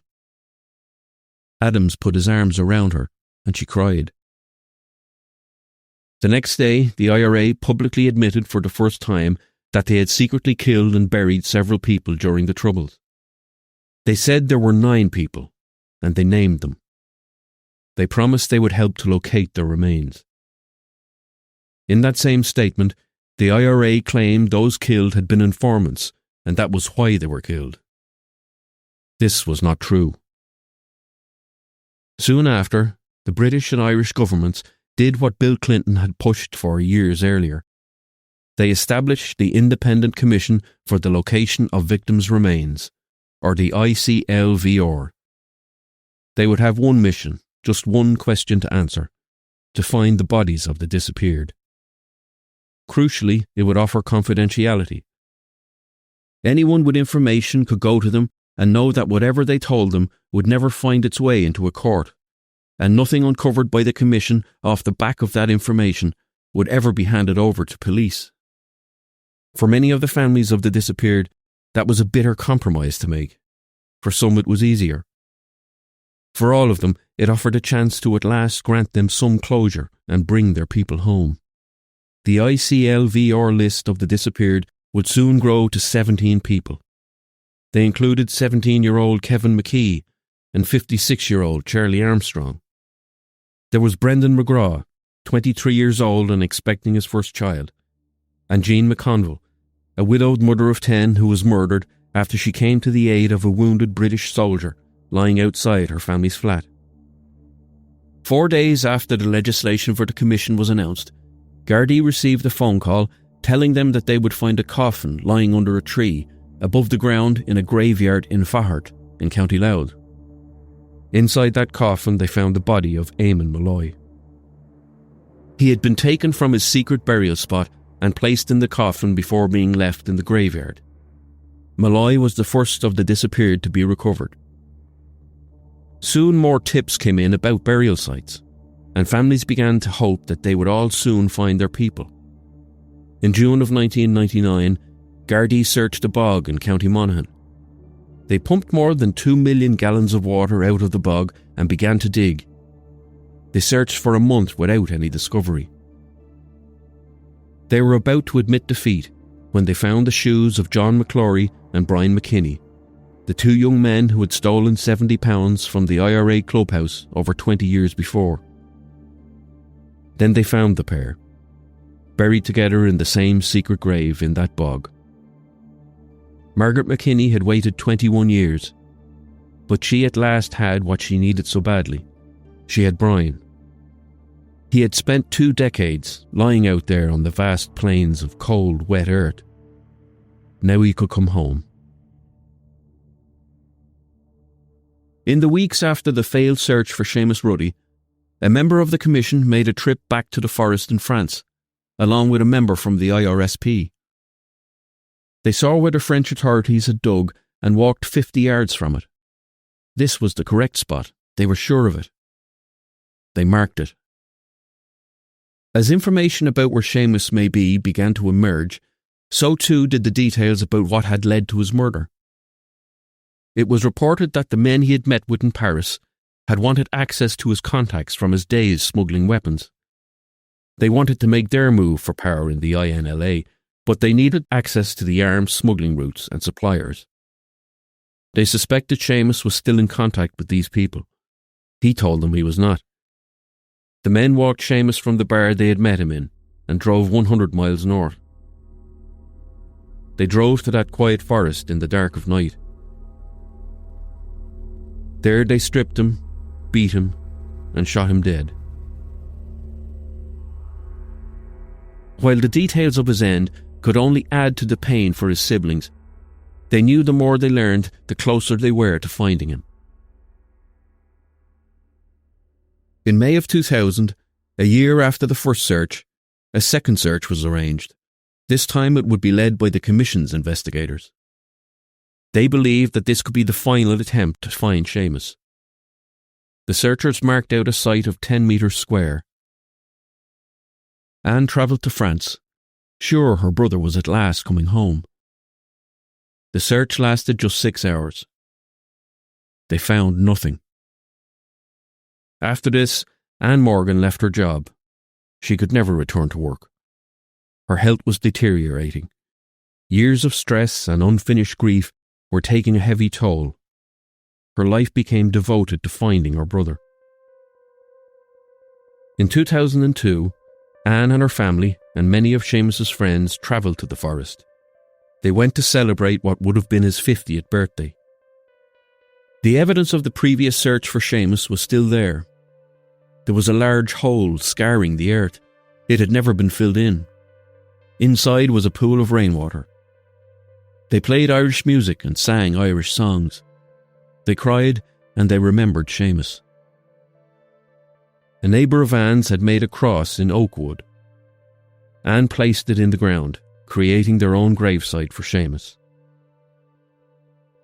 Speaker 1: Adams put his arms around her, and she cried. The next day, the IRA publicly admitted for the first time that they had secretly killed and buried several people during the Troubles. They said there were 9 people, and they named them. They promised they would help to locate their remains. In that same statement, the IRA claimed those killed had been informants, and that was why they were killed. This was not true. Soon after, the British and Irish governments did what Bill Clinton had pushed for years earlier. They established the Independent Commission for the Location of Victims' Remains, or the ICLVR. They would have one mission, just one question to answer: to find the bodies of the disappeared. Crucially, it would offer confidentiality. Anyone with information could go to them and know that whatever they told them would never find its way into a court, and nothing uncovered by the Commission off the back of that information would ever be handed over to police. For many of the families of the disappeared, that was a bitter compromise to make. For some it was easier. For all of them, it offered a chance to at last grant them some closure and bring their people home. The ICLVR list of the disappeared would soon grow to 17 people. They included 17-year-old Kevin McKee and 56-year-old Charlie Armstrong. There was Brendan McGraw, 23 years old and expecting his first child, and Jean McConville, a widowed mother of 10 who was murdered after she came to the aid of a wounded British soldier lying outside her family's flat. 4 days after the legislation for the commission was announced, Gardaí received a phone call telling them that they would find a coffin lying under a tree above the ground in a graveyard in Fahart in County Louth. Inside that coffin they found the body of Eamon Malloy. He had been taken from his secret burial spot and placed in the coffin before being left in the graveyard. Malloy was the first of the disappeared to be recovered. Soon more tips came in about burial sites, and families began to hope that they would all soon find their people. In June of 1999, Gardaí searched a bog in County Monaghan. They pumped more than 2 million gallons of water out of the bog and began to dig. They searched for a month without any discovery. They were about to admit defeat when they found the shoes of John McClory and Brian McKinney, the 2 young men who had stolen £70 from the IRA clubhouse over 20 years before. Then they found the pair, buried together in the same secret grave in that bog. Margaret McKinney had waited 21 years, But she at last had what she needed so badly. She had Brian. He had spent 2 decades lying out there on the vast plains of cold, wet earth. Now he could come home. In the weeks after the failed search for Seamus Ruddy, a member of the commission made a trip back to the forest in France, along with a member from the IRSP. They saw where the French authorities had dug and walked 50 yards from it. This was the correct spot. They were sure of it. They marked it. As information about where Seamus may be began to emerge, so too did the details about what had led to his murder. It was reported that the men he had met with in Paris had wanted access to his contacts from his days smuggling weapons. They wanted to make their move for power in the INLA, but they needed access to the arms smuggling routes and suppliers. They suspected Seamus was still in contact with these people. He told them he was not. The men walked Seamus from the bar they had met him in and drove 100 miles north. They drove to that quiet forest in the dark of night. There they stripped him, beat him, and shot him dead. While the details of his end could only add to the pain for his siblings, they knew the more they learned, the closer they were to finding him. In May of 2000, a year after the first search, a second search was arranged. This time it would be led by the Commission's investigators. They believed that this could be the final attempt to find Seamus. The searchers marked out a site of 10 metres square. Anne travelled to France, sure her brother was at last coming home. The search lasted just 6 hours. They found nothing. After this, Anne Morgan left her job. She could never return to work. Her health was deteriorating. Years of stress and unfinished grief were taking a heavy toll. Her life became devoted to finding her brother. In 2002, Anne and her family and many of Seamus's friends travelled to the forest. They went to celebrate what would have been his 50th birthday. The evidence of the previous search for Seamus was still there. There was a large hole scarring the earth. It had never been filled in. Inside was a pool of rainwater. They played Irish music and sang Irish songs. They cried and they remembered Seamus. A neighbour of Anne's had made a cross in oak wood. Anne placed it in the ground, creating their own gravesite for Seamus.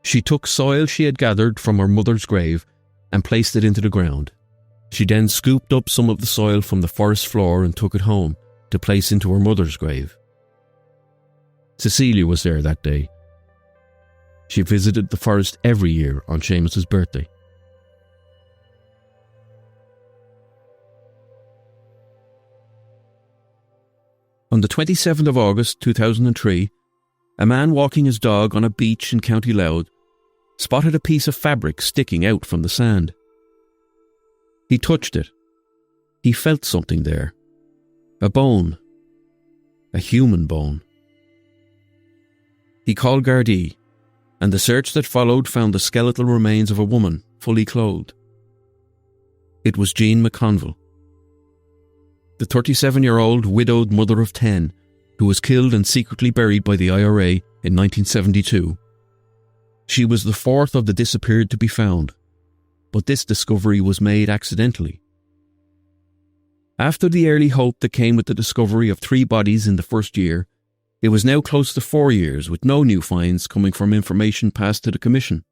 Speaker 1: She took soil she had gathered from her mother's grave and placed it into the ground. She then scooped up some of the soil from the forest floor and took it home to place into her mother's grave. Cecilia was there that day. She visited the forest every year on Seamus's birthday. On the 27th of August 2003, a man walking his dog on a beach in County Louth spotted a piece of fabric sticking out from the sand. He touched it. He felt something there. A bone. A human bone. He called Gardaí, and the search that followed found the skeletal remains of a woman, fully clothed. It was Jean McConville, the 37-year-old widowed mother of 10, who was killed and secretly buried by the IRA in 1972. She was the fourth of the disappeared to be found, but this discovery was made accidentally. After the early hope that came with the discovery of 3 bodies in the first year, it was now close to 4 years with no new finds coming from information passed to the Commission.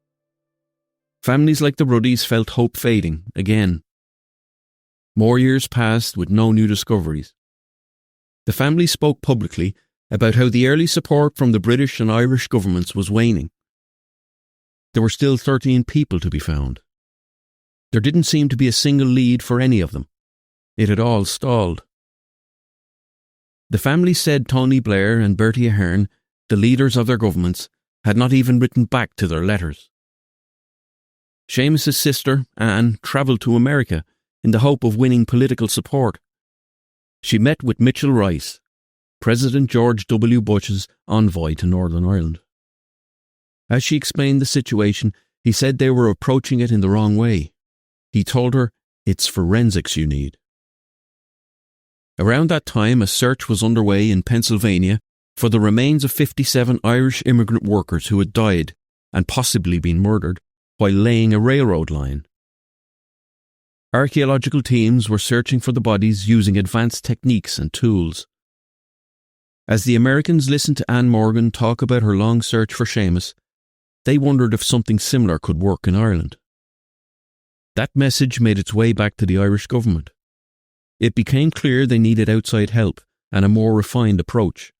Speaker 1: Families like the Ruddys felt hope fading again. More years passed with no new discoveries. The family spoke publicly about how the early support from the British and Irish governments was waning. There were still 13 people to be found. There didn't seem to be a single lead for any of them. It had all stalled. The family said Tony Blair and Bertie Ahern, the leaders of their governments, had not even written back to their letters. Seamus's sister, Anne, travelled to America in the hope of winning political support. She met with Mitchell Rice, President George W. Bush's envoy to Northern Ireland. As she explained the situation, He said they were approaching it in the wrong way. He told her, "It's forensics you need." Around that time, a search was underway in Pennsylvania for the remains of 57 Irish immigrant workers who had died and possibly been murdered while laying a railroad line. Archaeological teams were searching for the bodies using advanced techniques and tools. As the Americans listened to Anne Morgan talk about her long search for Seamus, they wondered if something similar could work in Ireland. That message made its way back to the Irish government. It became clear they needed outside help and a more refined approach.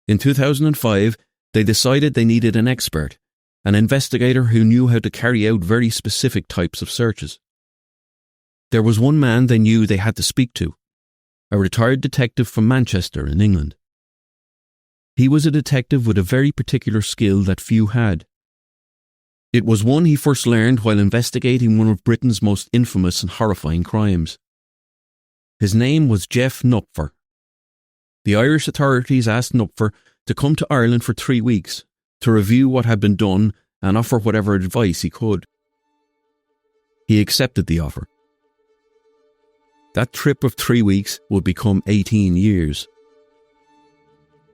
Speaker 1: In 2005, they decided they needed an expert, an investigator who knew how to carry out very specific types of searches. There was one man they knew they had to speak to, a retired detective from Manchester in England. He was a detective with a very particular skill that few had. It was one he first learned while investigating one of Britain's most infamous and horrifying crimes. His name was Jeff Knupfer. The Irish authorities asked Knupfer to come to Ireland for 3 weeks to review what had been done and offer whatever advice he could. He accepted the offer. That trip of 3 weeks would become 18 years.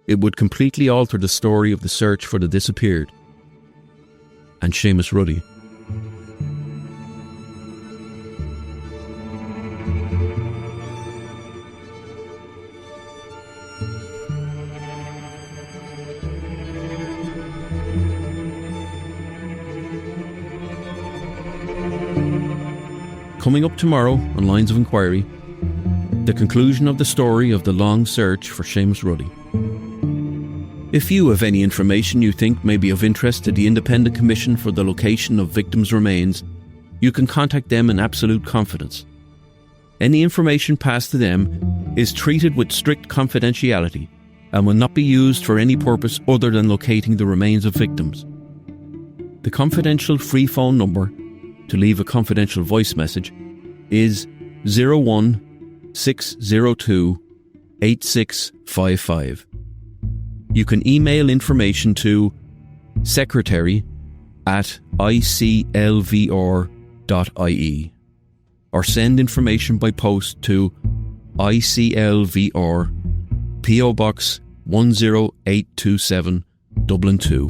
Speaker 1: It would completely alter the story of the search for the disappeared and Seamus Ruddy. Coming up tomorrow on Lines of Inquiry, the conclusion of the story of the long search for Seamus Ruddy. If you have any information you think may be of interest to the Independent Commission for the Location of Victims' Remains, you can contact them in absolute confidence. Any information passed to them is treated with strict confidentiality and will not be used for any purpose other than locating the remains of victims. The confidential free phone number to leave a confidential voice message is 01602 8655. You can email information to secretary@iclvr.ie or send information by post to ICLVR, PO Box 10827, Dublin 2.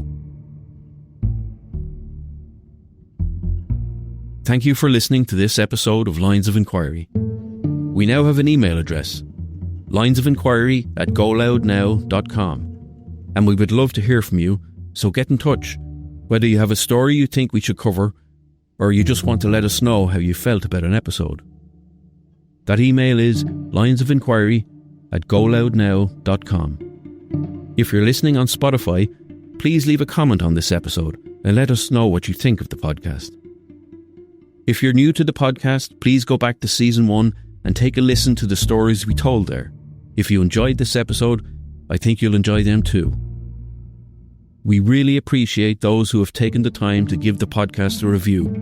Speaker 1: Thank you for listening to this episode of Lines of Inquiry. We now have an email address, linesofinquiry@goloudnow.com, and we would love to hear from you, so get in touch, whether you have a story you think we should cover or you just want to let us know how you felt about an episode. That email is linesofinquiry@goloudnow.com. If you're listening on Spotify, please leave a comment on this episode and let us know what you think of the podcast. If you're new to the podcast, please go back to Season 1 and take a listen to the stories we told there. If you enjoyed this episode, I think you'll enjoy them too. We really appreciate those who have taken the time to give the podcast a review.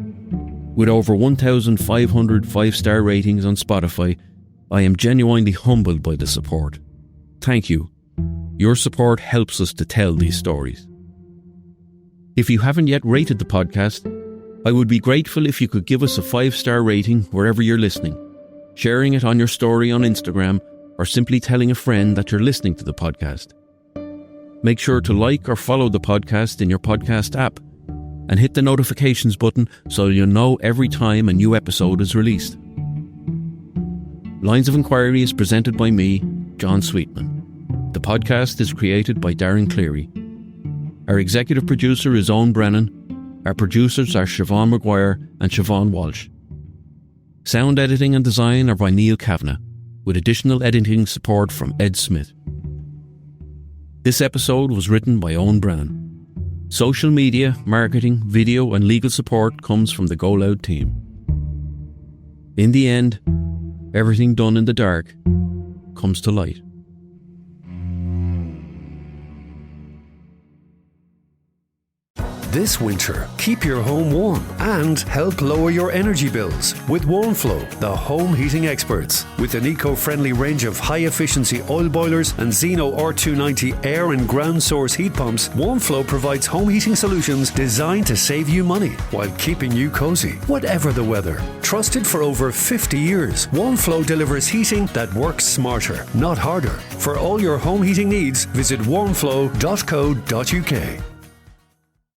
Speaker 1: With over 1,500 5-star ratings on Spotify, I am genuinely humbled by the support. Thank you. Your support helps us to tell these stories. If you haven't yet rated the podcast, I would be grateful if you could give us a 5-star rating wherever you're listening, sharing it on your story on Instagram, or simply telling a friend that you're listening to the podcast. Make sure to like or follow the podcast in your podcast app and hit the notifications button so you'll know every time a new episode is released. Lines of Inquiry is presented by me, John Sweetman. The podcast is created by Darren Cleary. Our executive producer is Owen Brennan. Our producers are Siobhan Maguire and Siobhan Walsh. Sound editing and design are by Neil Kavanagh, with additional editing support from Ed Smith. This episode was written by Owen Brennan. Social media, marketing, video and legal support comes from the GoLoud team. In the end, everything done in the dark comes to light.
Speaker 2: This winter, keep your home warm and help lower your energy bills with WarmFlow, the home heating experts. With an eco-friendly range of high-efficiency oil boilers and Zeno R290 air and ground source heat pumps, WarmFlow provides home heating solutions designed to save you money while keeping you cozy, whatever the weather. Trusted for over 50 years, WarmFlow delivers heating that works smarter, not harder. For all your home heating needs, visit warmflow.co.uk.